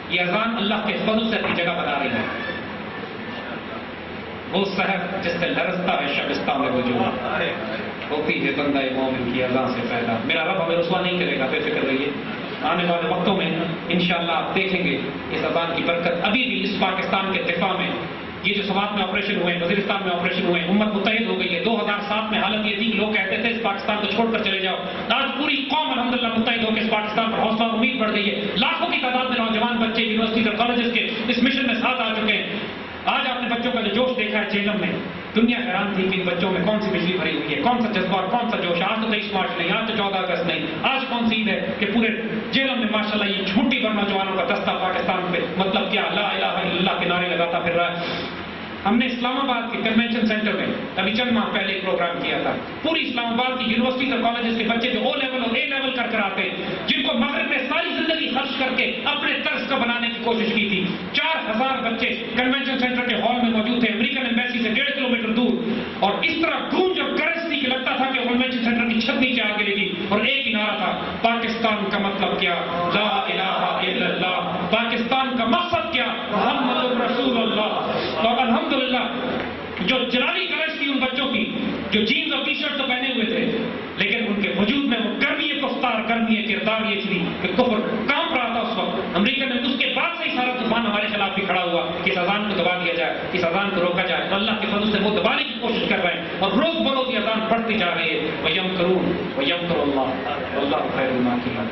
یہ اذان اللہ کے فضل سے اپنی جگہ بنا رہی ہے. وہ سحر جس سے لرزتا ہے شبستان میں وجود، ہوتی ہے بندہ مومن کی اذان سے پیدا. میرا رب ہمیں رسوا نہیں کرے گا، بے فکر رہیے. آنے والے وقتوں میں انشاءاللہ آپ دیکھیں گے اس اذان کی برکت. ابھی بھی اس پاکستان کے دفاع میں یہ جو سوات میں آپریشن ہوئے، وزیرستان میں آپریشن ہوئے، امت متحد ہو گئی ہے. 2007 میں حالت یہ تھی کہ لوگ کہتے تھے اس پاکستان کو چھوڑ کر چلے جاؤ. آج پوری قوم الحمدللہ متحد ہو کے اس پاکستان پر حوصلہ امید بڑھ گئی ہے. لاکھوں کی تعداد میں نوجوان بچے یونیورسٹیز اور کالجز کے اس مشن میں ساتھ آ چکے ہیں. آج آپ نے بچوں کا جو جوش دیکھا ہے چیلم میں، دنیا حیران تھی کہ ان بچوں میں کون سی بجلی بھری ہوئی ہے، کون سا جذبہ اور کون سا جوش. آج تو 23 مارچ نہیں، آج تو 14 اگست نہیں، آج کون سی عید ہے کہ پورے جیلم میں ماشاءاللہ یہ جھوٹی بھر نوجوانوں کا دستہ پاکستان پہ مطلب کیا لا الہ الا اللہ کے نعرے لگاتا پھر رہا ہے. ہم نے اسلام آباد کے کنونشن سینٹر میں ابھی چند ماہ پہلے ایک پروگرام کیا تھا. پوری اسلام آباد کی یونیورسٹیز اور کالجز کے بچے جو او لیول اور اے لیول کر کر آتے ہیں، جن کو مغرب میں ساری زندگی خرچ کر کے اپنے طرز کا بنانے کی کوشش کی تھی. 4000 بچے کنونشن سینٹر کے ہال میں موجود تھے، امریکن ایمبیسی سے 1.5 کلومیٹر دور. اور اس طرح گونج اور گرج تھی کہ لگتا تھا کہ کنونشن سینٹر کی چھت نیچے آ گئی تھی. اور ایک ہی نعرہ تھا، پاکستان کا مطلب کیا، لا الہ الا اللہ. پاکستان کا مقصد کیا، محمد رسول اللہ. اور الحمدللہ جو جلالی گرج تھی ان بچوں کی، جو جینز اور ٹی شرٹ تو پہنے ہوئے تھے، لیکن ان کے وجود میں وہ گرمی گفتار، گرمی کردار یہ تھی کہ کفر کانپ رہا تھا اس وقت. امریکہ میں اس کے بعد سے ہی سارا طوفان ہمارے خلاف بھی کھڑا ہوا کہ اس اذان کو دبا دیا جائے، اس اذان کو روکا جائے. تو اللہ کے فضل سے وہ دبانے کی کوشش کر رہے ہیں اور روز بروز یہ اذان بڑھتی جا رہی ہے. وَيَمْكُرُونَ وَيَمْكُرُ اللَّهُ وَاللَّهُ خَيْرُ الْمَاكِرِينَ.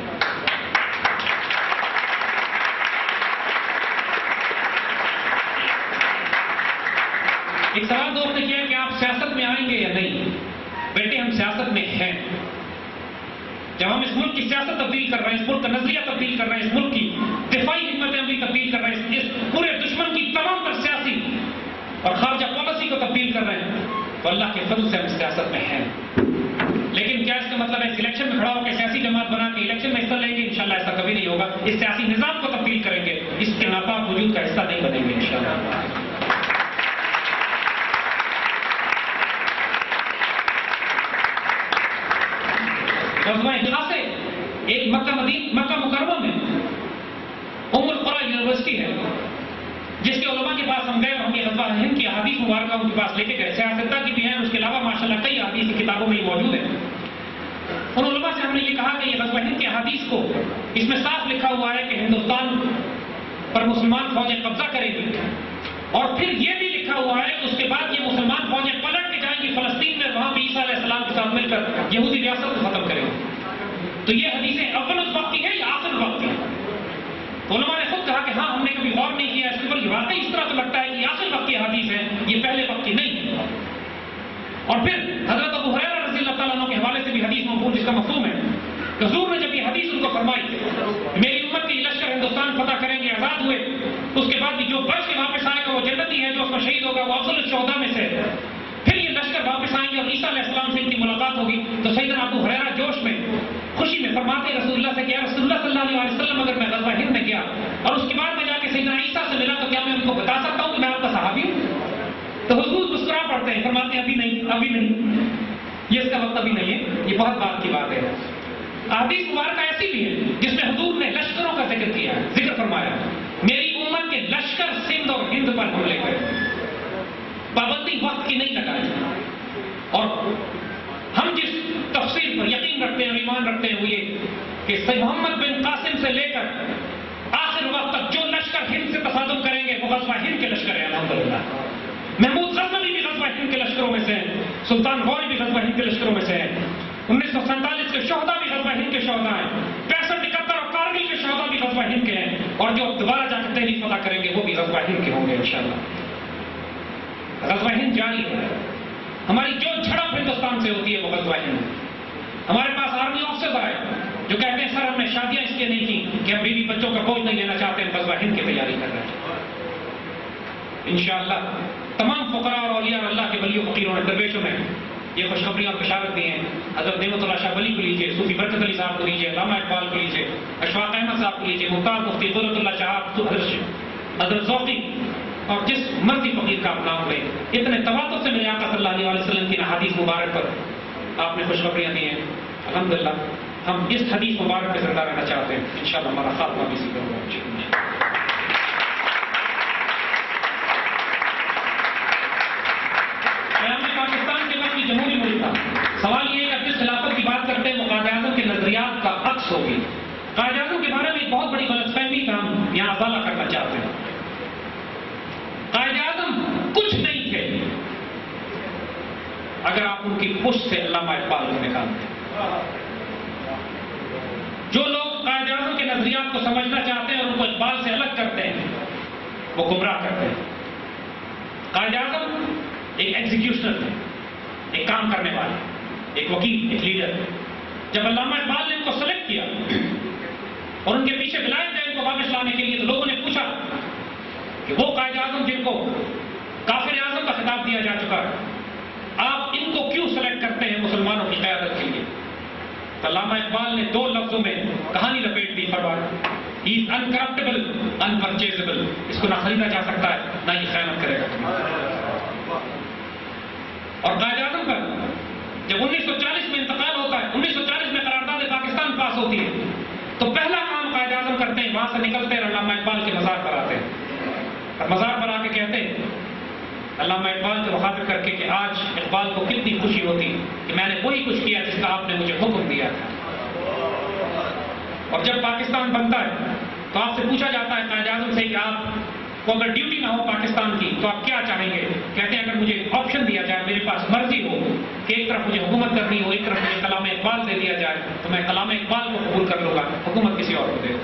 ایک سوال دوست نے کیا کہ آپ سیاست میں آئیں گے یا نہیں. بیٹے ہم سیاست میں ہیں. جب ہم اس ملک کی سیاست تبدیل کر رہے ہیں، اس ملک کا نظریہ تبدیل کر رہے ہیں، اس ملک کی دفاعی حکمت عملی تبدیل کر رہے ہیں، اس پورے دشمن کی تمام تر سیاسی اور خارجہ پالیسی کو تبدیل کر رہے ہیں، تو اللہ کے فضل سے ہم سیاست میں ہیں. لیکن کیا اس کا مطلب ہے الیکشن میں کھڑا ہو کے سیاسی جماعت بنا کے الیکشن میں حصہ لیں گے؟ انشاءاللہ ایسا کبھی نہیں ہوگا. اس سیاسی نظام کو تبدیل کریں گے، اس کے ناپاک وجود کا حصہ نہیں بنیں گے انشاءاللہ. سے ایک مکہ مکرمہ میں ام القریٰ یونیورسٹی ہے، جس کے علماء کے پاس ہم گئے اور ہم یہ غزوہ ہند کی احادیث مبارکہ ان کے پاس لے کے گئے. سیاستہ کی بھی ہیں، اس کے علاوہ ماشاءاللہ کئی احادیث کی کتابوں میں یہ موجود ہے. ان علماء سے ہم نے یہ کہا کہ یہ غزوہ ہند کی احادیث کو، اس میں صاف لکھا ہوا ہے کہ ہندوستان پر مسلمان فوجیں قبضہ کریں گی، اور پھر یہ بھی لکھا ہوا ہے کہ اس کے بعد یہ مسلمان فوجیں پلٹ کے جائیں گی فلسطین میں، وہاں پہ عیسیٰ علیہ السلام کے ساتھ مل کر یہودی ریاست کو ختم کریں گے. تو یہ حدیثیں اول الوقت کی ہے یا آخر الوقت کی؟ علماء نے خود کہا کہ ہاں ہم نے کبھی غور نہیں کیا اس کے اوپر، واقعی اس طرح تو لگتا ہے کہ یہ آخر وقت کی حدیث ہے، یہ پہلے وقت کی نہیں. اور پھر حضرت ابو ہریرہ رضی اللہ تعالیٰ عنہ کے حوالے سے بھی حدیث موجود جس کا مفہوم ہے کہ حضور نے جب یہ حدیث ان کو فرمائی، میری امت کے لشکر ہندوستان فتح کریں گے، آزاد ہوئے، اس کے بعد بھی جو بچ کے واپس آئے گا وہ جنتی ہے، جو اس میں شہید ہوگا وہ افضل الشہداء میں سے. پھر یہ لشکر واپس آئیں گے اور عیسیٰ علیہ السلام سے ان کی ملاقات ہوگی. تو سیدنا ابو ہریرہ جوش میں، خوشی میں فرماتے رسول اللہ سے کہ یا رسول اللہ صلی اللہ علیہ وسلم اگر میں غزوہ ہند میں گیا اور اس کے بعد میں جا کے سیدنا عیسیٰ سے ملا تو کیا میں ان کو بتا سکتا ہوں کہ میں آپ کا صحابی ہوں؟ تو حضور مسکرا پڑتے ہیں، فرماتے ہیں ابھی نہیں، ابھی نہیں، یہ اس کا وقت ابھی نہیں ہے، یہ بہت بعد کی بات ہے. احادیث مبارکہ ایسی بھی ہے جس میں حضور نے لشکروں کا ذکر کیا ہے، ذکر فرمایا میری امت کے لشکر سندھ اور ہند پر حملے کرے، پابندی وقت کی نہیں لگائی. اور ہم جس تفسیر پر یقین رکھتے ہیں اور ایمان رکھتے ہیں وہ یہ کہ سید محمد بن قاسم سے لے کر آخر وقت تک جو لشکر ہند سے تصادم کریں گے وہ غزوہ ہند کے لشکر ہیں. الحمدللہ محمود غزنوی بھی غزوہ ہند کے لشکروں میں سے ہیں، سلطان غوری بھی غزوہ ہند کے لشکروں میں سے ہیں، 1947 کے شہداء بھی غزوہ ہند کے شہداء ہیں، 65 71 اور کارگل کے شہداء بھی غزوہ ہند کے ہیں، اور جو دوبارہ جا کے دہلی فتح کریں گے وہ بھی غزوہ ہند کے ہوں گے انشاءاللہ. غزوہ ہند جاری ہے. ہماری جو جھڑپ ہندوستان سے ہوتی ہے وہ غزوہ ہند. ہمارے پاس آرمی آفیسر آئے جو کہتے ہیں سر ہم نے شادیاں اس لیے نہیں کی کہ ہم بیوی بچوں کا بوجھ نہیں لینا چاہتے ہیں، غزوہ ہند کی تیاری کر رہے ہیں. انشاءاللہ تمام فقراء اور اولیاء اللہ کے ولیوں فقیروں نے درویشوں نے یہ خوشخبریاں اور بشارت دی ہیں. حضرت نعمت اللہ شاہ ولی کو لیجیے، صوفی برکت علی صاحب کو لیجیے، علامہ اقبال کو لیجیے، اشفاق احمد صاحب کو لیجیے، ممتاز مفتی قدرت اللہ شاہ، حضرت ذوقی، اور جس مرضی فقیر کا آپ نام لیں. اتنے تواتر سے میرے آقا صلی اللہ علیہ وسلم کی حدیث مبارک پر آپ نے خوشخبریاں دی ہیں. الحمدللہ ہم اس حدیث مبارک پہ زندہ رہنا چاہتے ہیں. انشاءاللہ ہمارا خاتمہ بھی اسی پر ہوگا. ایک بہت بڑی غلط فہمی کا ہم یہاں ازالہ کرنا چاہتے ہیں. قائد اعظم کچھ نہیں تھے اگر آپ ان کی پشت سے علامہ اقبال کو نکالتے ہیں. جو لوگ قائد اعظم کے نظریات کو سمجھنا چاہتے ہیں اور ان کو اقبال سے الگ کرتے ہیں وہ گمراہ کرتے ہیں. قائد اعظم ایک ایگزیکیوشنر تھے, ایک کام کرنے والے, ایک وکیل, ایک لیڈر. جب علامہ اقبال نے ان کو سلیکٹ کیا اور ان کے پیچھے ولایت دے ان کو واپس لانے کے لیے, تو لوگوں نے پوچھا کہ وہ قائد اعظم جن کو کافر اعظم کا خطاب دیا جا چکا ہے, آپ ان کو کیوں سلیکٹ کرتے ہیں مسلمانوں کی قیادت کے لیے؟ تو علامہ اقبال نے 2 لفظوں میں کہانی لپیٹ دی, فرمایا ہی از انکرپٹیبل انپرچیزبل. اس کو نہ خریدا جا سکتا ہے نہ یہ خیانت کرے گا. اور قائد اعظم کا جب 1940 میں انتقال ہوتا ہے, 1940 میں قرارداد پاکستان پاس ہوتی ہے, تو پہلا کام قائد اعظم کرتے ہیں, وہاں سے نکلتے ہیں علامہ اقبال کے مزار پر آتے ہیں, اور مزار پر آ کے کہتے ہیں علامہ اقبال کو مخاطب کر کے کہ آج اقبال کو کتنی خوشی ہوتی کہ میں نے وہی کچھ کیا جس کا آپ نے مجھے حکم دیا تھا. اور جب پاکستان بنتا ہے تو آپ سے پوچھا جاتا ہے قائد اعظم سے کہ آپ کو اگر ڈیوٹی نہ ہو پاکستان کی تو آپ کیا چاہیں گے؟ کہتے ہیں اگر مجھے آپشن دیا جائے, میرے پاس مرضی ہو کہ ایک طرف مجھے حکومت کرنی ہو, ایک طرف مجھے کلام اقبال دے دیا جائے, تو میں کلام اقبال کو قبول کر لوں گا, حکومت کسی اور کو دے دوں.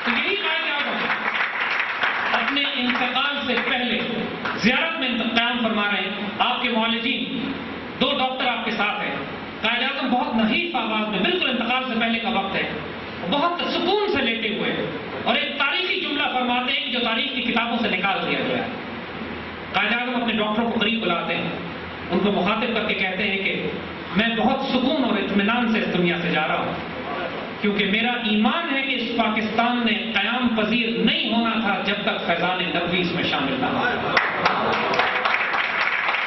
تو یہی قائد اعظم اپنے انتقال سے پہلے زیارت میں قیام فرما رہے ہیں. آپ کے معالجین 2 ڈاکٹر آپ کے ساتھ ہیں. قائد اعظم بہت نحیف آواز میں, بالکل انتقال سے پہلے کا وقت ہے, بہت سکون سے لیٹے ہوئے ہیں اور ایک تاریخی جملہ فرماتے ہیں جو تاریخ کی کتابوں سے نکال دیا گیا ہے. قائد اعظم اپنے ڈاکٹروں کو قریب بلاتے ہیں, ان کو مخاطب کر کے کہتے ہیں کہ میں بہت سکون اور اطمینان سے اس دنیا سے جا رہا ہوں, کیونکہ میرا ایمان ہے کہ اس پاکستان نے قیام پذیر نہیں ہونا تھا جب تک فیضان نبوی اس میں شامل نہ ہو.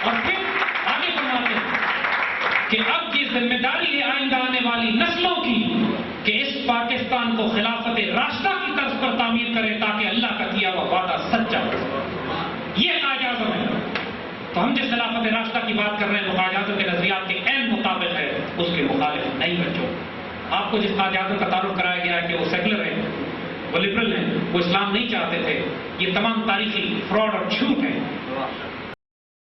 اور پھر آگے فرماتے ہیں کہ اب یہ ذمہ داری ہے آئندہ آنے والی نسلوں کی کہ اس پاکستان کو خلافت راشدہ کی طرز پر تعمیر کرے تاکہ اللہ کا کیا ہوا وعدہ سچا ہو. یہ قائد اعظم ہے. تو ہم جس خلافت راشدہ کی بات کر رہے ہیں وہ قائد اعظم کے نظریات کے عین مطابق ہے, اس کے مخالف نہیں بچوں. آپ کو جس قائد اعظم کا تعارف کرایا گیا ہے کہ وہ سیکولر ہیں, وہ لبرل ہیں, وہ اسلام نہیں چاہتے تھے, یہ تمام تاریخی فراڈ اور جھوٹ ہے.